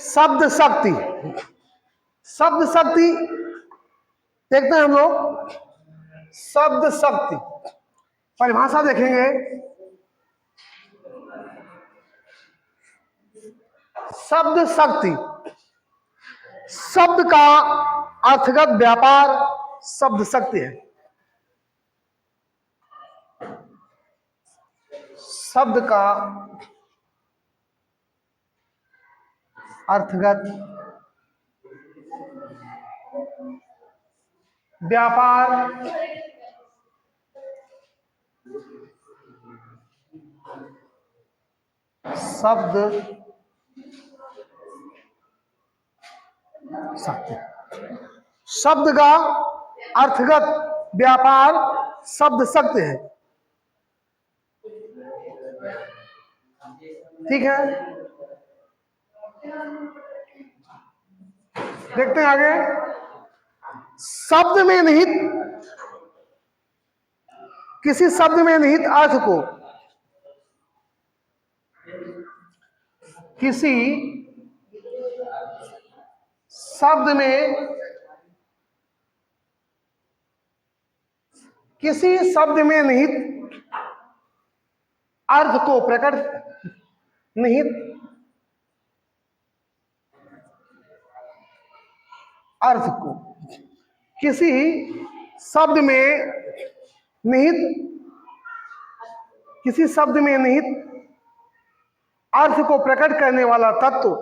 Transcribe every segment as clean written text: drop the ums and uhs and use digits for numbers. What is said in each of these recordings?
शब्द शक्ति। शब्द शक्ति देखते हैं हम लोग। शब्द शक्ति परिभाषा देखेंगे। शब्द शक्ति, शब्द का अर्थगत व्यापार शब्द शक्ति है। शब्द का अर्थगत व्यापार शब्द शक्ति। शब्द का अर्थगत व्यापार शब्द शक्ति है। ठीक है, देखते हैं आगे। शब्द में निहित, किसी शब्द में निहित अर्थ को किसी शब्द में, किसी शब्द में निहित अर्थ को प्रकट, निहित अर्थ को किसी शब्द में निहित, किसी शब्द में निहित अर्थ को प्रकट करने वाला तत्व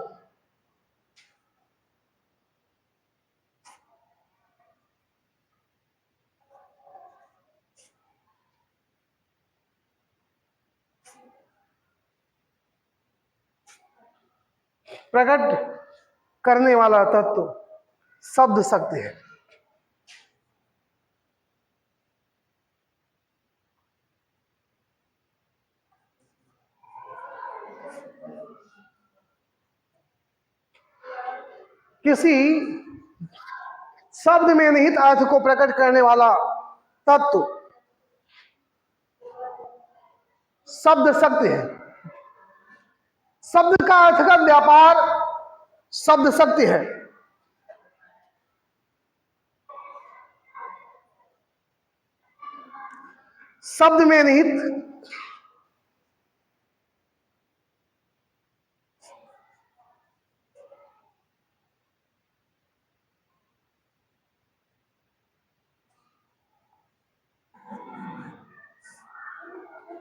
प्रकट करने वाला तत्व शब्द शक्ति है। किसी शब्द में निहित अर्थ को प्रकट करने वाला तत्व शब्द शक्ति है। शब्द का अर्थगत व्यापार शब्द शक्ति है। शब्द में निहित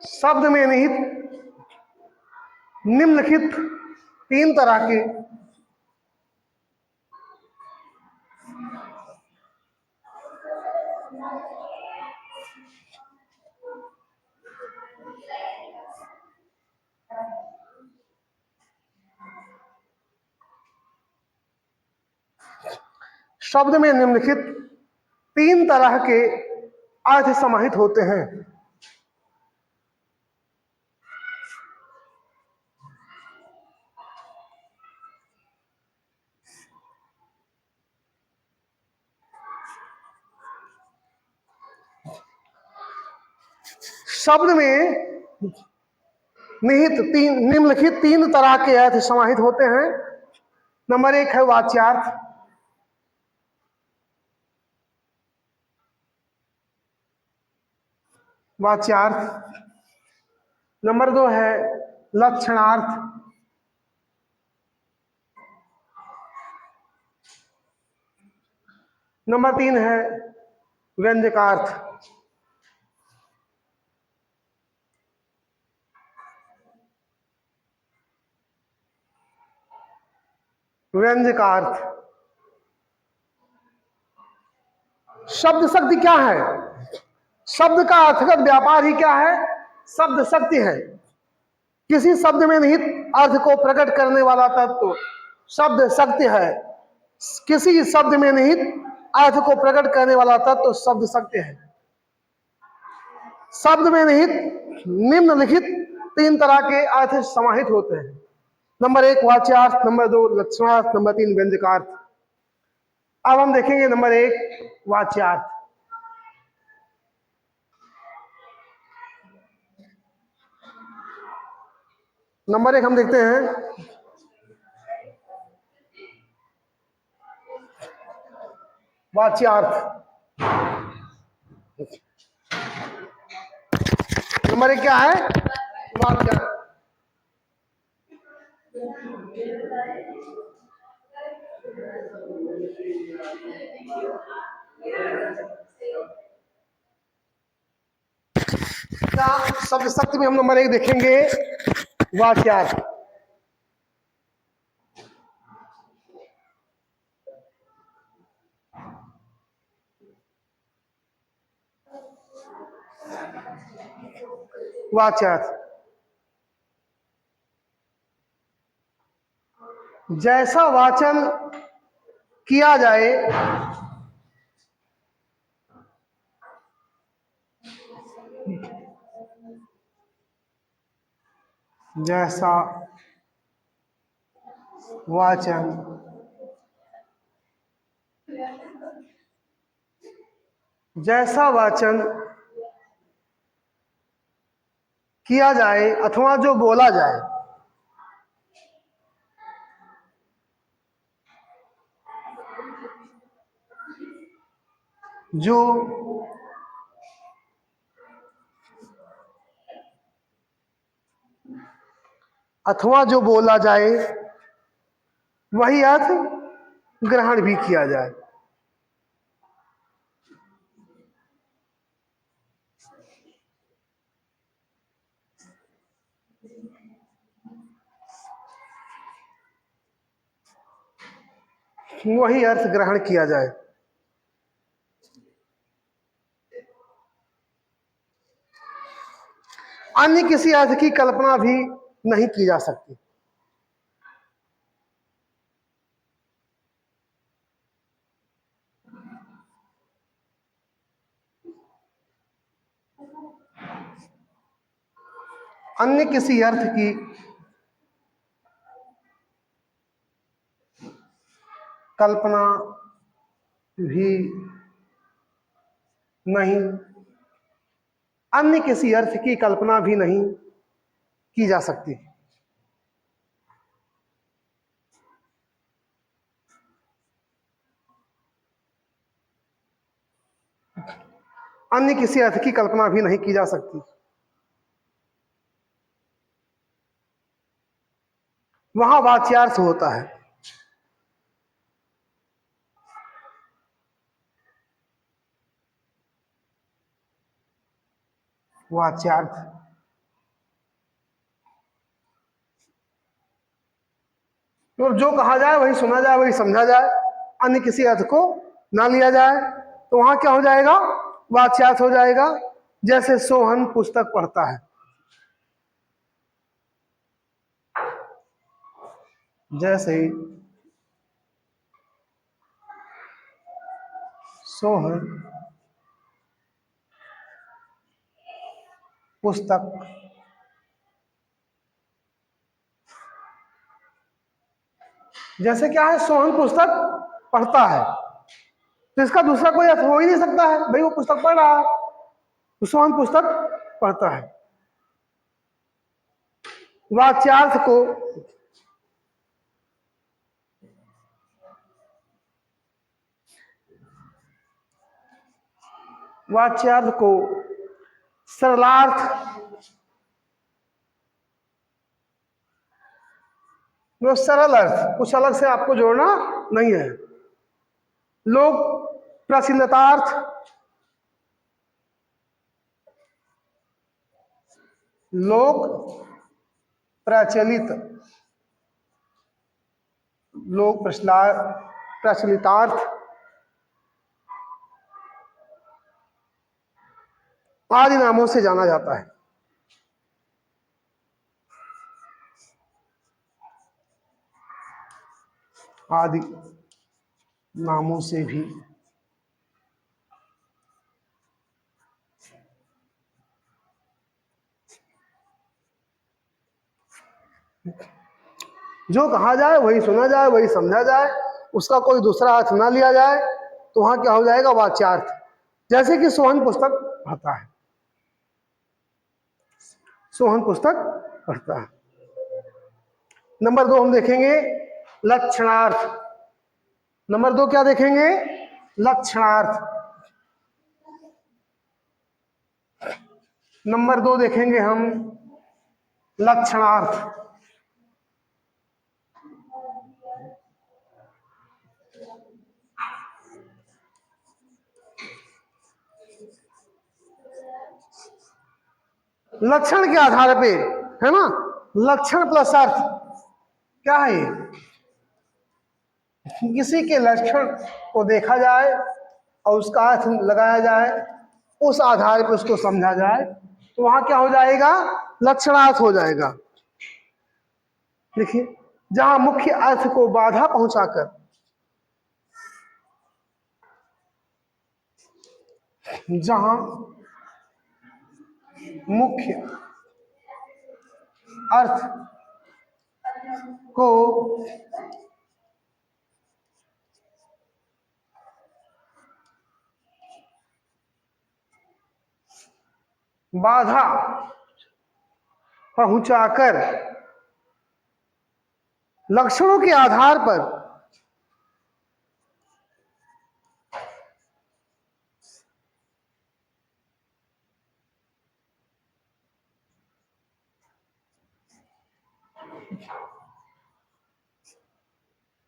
शब्द में निहित निम्नलिखित तीन तरह के शब्द में निम्नलिखित तीन तरह के अर्थ समाहित होते हैं। शब्द में निहित निम्नलिखित तीन तरह के अर्थ समाहित होते हैं। नंबर एक है वाच्यार्थ, वाच्यार्थ। नंबर दो है लक्षणार्थ, नंबर तीन है व्यंजकार्थ। व्यंजकार्थ। शब्द शक्ति क्या है? शब्द का अर्थगत व्यापार ही क्या है? शब्द शक्ति है। किसी शब्द में निहित अर्थ को प्रकट करने वाला तत्व शब्द शक्ति है। किसी शब्द में निहित अर्थ को प्रकट करने वाला तत्व शब्द शक्ति है। शब्द में निहित निम्नलिखित तीन तरह के अर्थ समाहित होते हैं। नंबर एक वाच्यार्थ, नंबर दो लक्षणार्थ, नंबर तीन व्यंजकार्थ। अब हम देखेंगे नंबर एक वाच्यार्थ। नंबर एक हम देखते हैं वाच्यार्थ। नंबर 1 क्या है? वाच्यार्थ। क्या शब्द शक्ति में हम नंबर 1 देखेंगे वाच्यार्थ। वाच्यार्थ जैसा वाचन किया जाए जैसा वाचन जैसा वाचन किया जाए अथवा जो बोला जाए जो अथवा जो बोला जाए वही अर्थ ग्रहण भी किया जाए। वही अर्थ ग्रहण किया जाए। अन्य किसी अर्थ की कल्पना भी नहीं की जा सकती। अन्य किसी अर्थ की कल्पना भी नहीं अन्य किसी अर्थ की कल्पना भी नहीं की जा सकती। अन्य किसी अर्थ की कल्पना भी नहीं की जा सकती। वहां वाच्यार्थ होता है। वाच्यार्थ तो जो कहा जाए वही सुना जाए वही समझा जाए, अन्य किसी अर्थ को ना लिया जाए, तो वहां क्या हो जाएगा? वाच्यार्थ हो जाएगा। जैसे सोहन पुस्तक पढ़ता है, जैसे सोहन पुस्तक जैसे क्या है? सोहन पुस्तक पढ़ता है, तो इसका दूसरा कोई अर्थ हो ही नहीं सकता है। भाई वो पुस्तक पढ़ रहा है तो सोहन पुस्तक पढ़ता है। वाच्यार्थ को वाच्यार्थ को सरलार्थ वो सरल अर्थ, कुछ अलग से आपको जोड़ना नहीं है। लोक प्रचलितार्थ लोक प्रचलित लोक प्रचलितार्थ आदि नामों से जाना जाता है। आदि नामों से भी जो कहा जाए वही सुना जाए वही समझा जाए, उसका कोई दूसरा अर्थ ना लिया जाए, तो वहां क्या हो जाएगा? वाच्यार्थ। जैसे कि सोहन पुस्तक पढ़ता है, सोहन पुस्तक पढ़ता है। नंबर 2 हम देखेंगे लक्षणार्थ। नंबर 2 क्या देखेंगे? लक्षणार्थ। नंबर 2 देखेंगे हम, लक्षणार्थ। लक्षण के आधार पे, है ना, लक्षण प्लस अर्थ क्या है? किसी के लक्षण को देखा जाए और उसका अर्थ लगाया जाए, उस आधार पर उसको समझा जाए, तो वहां क्या हो जाएगा? लक्षणार्थ हो जाएगा। देखिए, जहां मुख्य अर्थ को बाधा पहुंचाकर, जहां मुख्य अर्थ को बाधा पहुंचाकर लक्षणों के आधार पर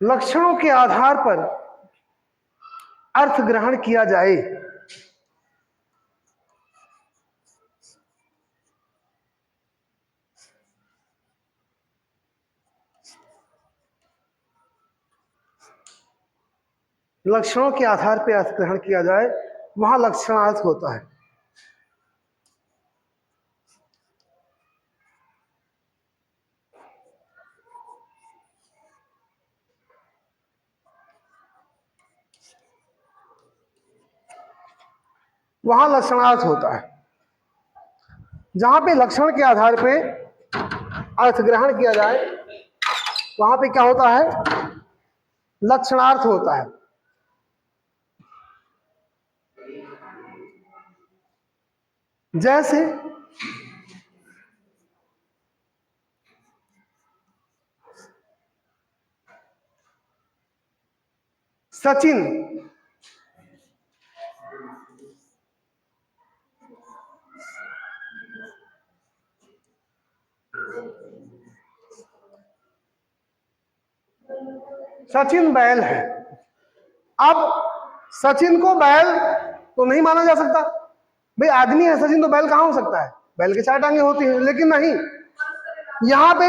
लक्षणों के आधार पर अर्थ ग्रहण किया जाए, लक्षणों के आधार पर अर्थ ग्रहण किया जाए, वहां लक्षणार्थ होता है। वहां लक्षणार्थ होता है। जहां पे लक्षण के आधार पे अर्थ ग्रहण किया जाए, वहां पे क्या होता है? लक्षणार्थ होता है। जैसे सचिन सचिन बैल है। अब सचिन को बैल तो नहीं माना जा सकता, भाई आदमी है सचिन, तो बैल कहां हो सकता है? बैल के 4 टांगे होती हैं। लेकिन नहीं, यहां पे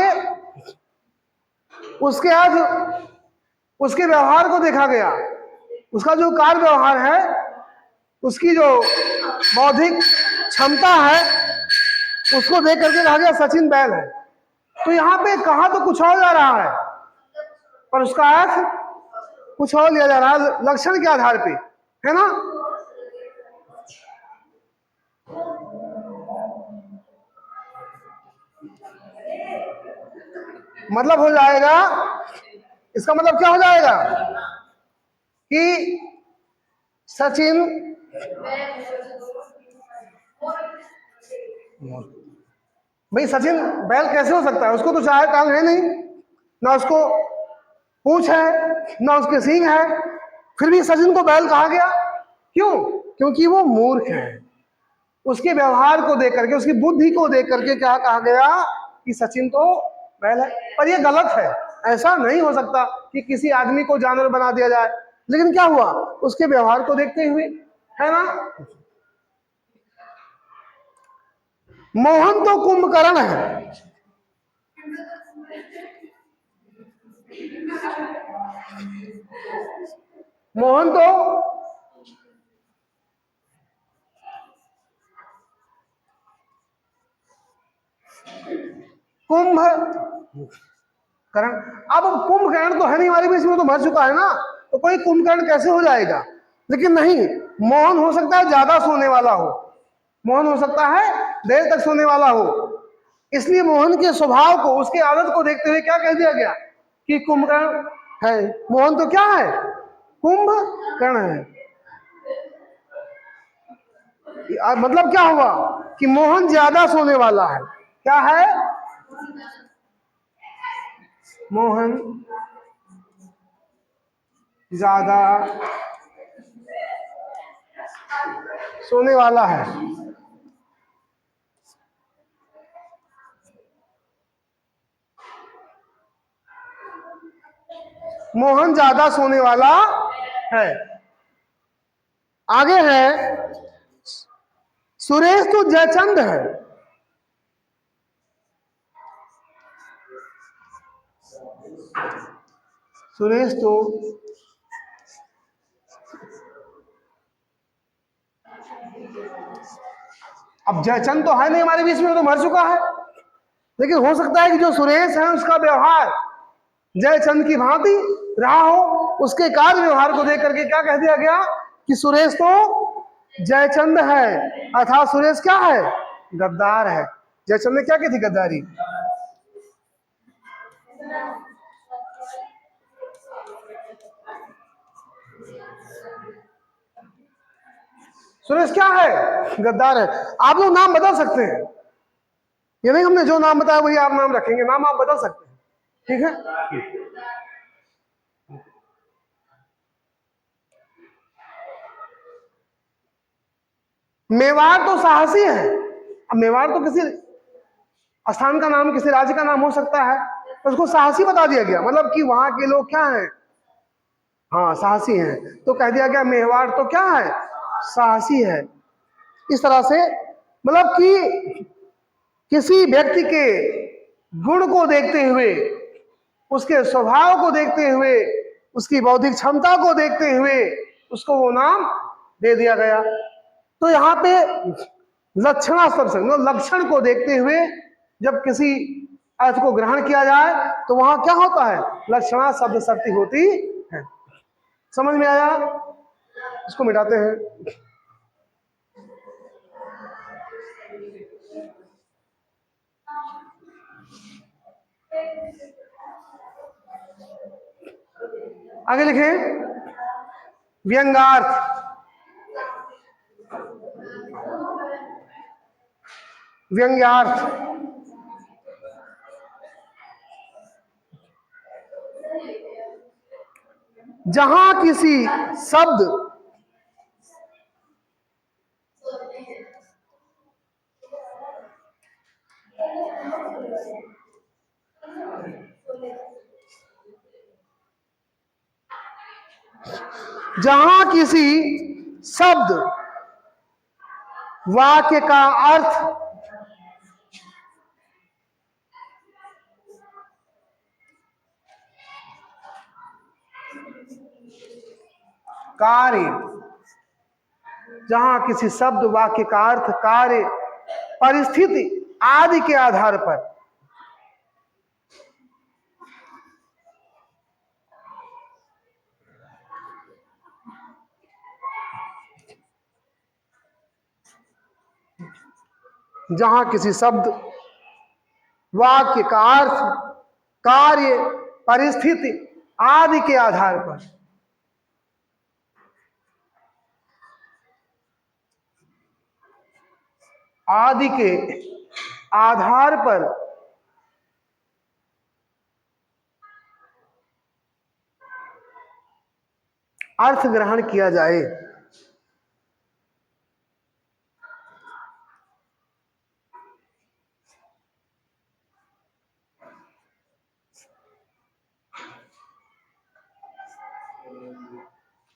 उसके आज उसके व्यवहार को देखा गया, उसका जो कार्य व्यवहार है, उसकी जो बौद्धिक क्षमता है, उसको देख करके कहा गया सचिन बैल है। तो यहां पे कहा तो कुछ और जा रहा है, पर उसका अर्थ कुछ और लिया जा रहा है लक्षण के आधार पे, है ना? मतलब हो जाएगा, इसका मतलब क्या हो जाएगा कि सचिन भाई सचिन बैल कैसे हो सकता है? उसको तो 4 टांग है नहीं, ना उसको पूंछ है, ना उसके सींग है, फिर भी सचिन को बैल कहा गया। क्यों? क्योंकि वो मूर्ख है। उसके व्यवहार को देख करके, उसकी बुद्धि को देख करके क्या कहा गया कि सचिन तो बैल है। पर ये गलत है, ऐसा नहीं हो सकता कि किसी आदमी को जानवर बना दिया जाए। लेकिन क्या हुआ? उसके व्यवहार को देखते हुए, है ना? मोहन तो कुंभकर्ण है, मोहन तो कुंभकर्ण। अब कुंभकर्ण तो है नहीं हमारे बीच में, तो मर चुका है ना, तो कोई कुंभकर्ण कैसे हो जाएगा? लेकिन नहीं, मोहन हो सकता है ज्यादा सोने वाला हो, मोहन हो सकता है देर तक सोने वाला हो। इसलिए मोहन के स्वभाव को, उसके आदत को देखते हुए क्या कह दिया गया कि कुंभकर्ण है। मोहन तो क्या है? कुंभकर्ण है। मतलब क्या हुआ कि मोहन ज्यादा सोने वाला है। क्या है? मोहन ज्यादा सोने वाला है। मोहन ज्यादा सोने वाला है। आगे है, सुरेश तो जयचंद है। सुरेश तो अब जयचंद तो है नहीं हमारे बीच में, तो मर चुका है, लेकिन हो सकता है कि जो सुरेश है उसका व्यवहार जयचंद की भांति रहा हो। उसके कार्य व्यवहार को देख करके क्या कह दिया गया कि सुरेश तो जयचंद है, अर्थात सुरेश क्या है? गद्दार है। जयचंद ने क्या की थी? गद्दारी। सुरेश क्या है? गद्दार है। आप लोग नाम बदल सकते हैं, ये नहीं हमने जो नाम बताया वही आप नाम रखेंगे, नाम आप बदल सकते हैं, ठीक है। मेवाड़ तो साहसी है। अब मेवाड़ तो किसी स्थान का नाम, किसी राज्य का नाम हो सकता है, तो उसको साहसी बता दिया गया, मतलब कि वहां के लोग क्या हैं? हाँ, साहसी हैं, तो कह दिया गया मेवाड़ तो क्या है? साहसी है। इस तरह से मतलब कि किसी व्यक्ति के गुण को देखते हुए, उसके स्वभाव को देखते हुए, उसकी बौद्धिक क्षमता को देखते हुए उसको वो नाम दे दिया गया। तो यहाँ पे लक्षणास्पद मतलब लक्षण को देखते हुए जब किसी अर्थ को ग्रहण किया जाए तो वहां क्या होता है? लक्षणा शब्द शक्ति होती है। समझ में आया? इसको मिटाते हैं। आगे लिखें, व्यंग्यार्थ। व्यंग्यार्थ जहां किसी शब्द वाक्य का अर्थ कार्य, जहां किसी शब्द वाक्य का अर्थ कार्य परिस्थिति आदि के आधार पर जहां किसी शब्द वाक्य का अर्थ कार्य परिस्थिति आदि के आधार पर आदि के आधार पर अर्थ ग्रहण किया जाए,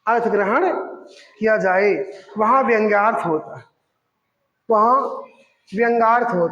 अर्थ ग्रहण किया जाए, वहां व्यंग्यार्थ होता है, वहां व्यंग्यार्थ होता है।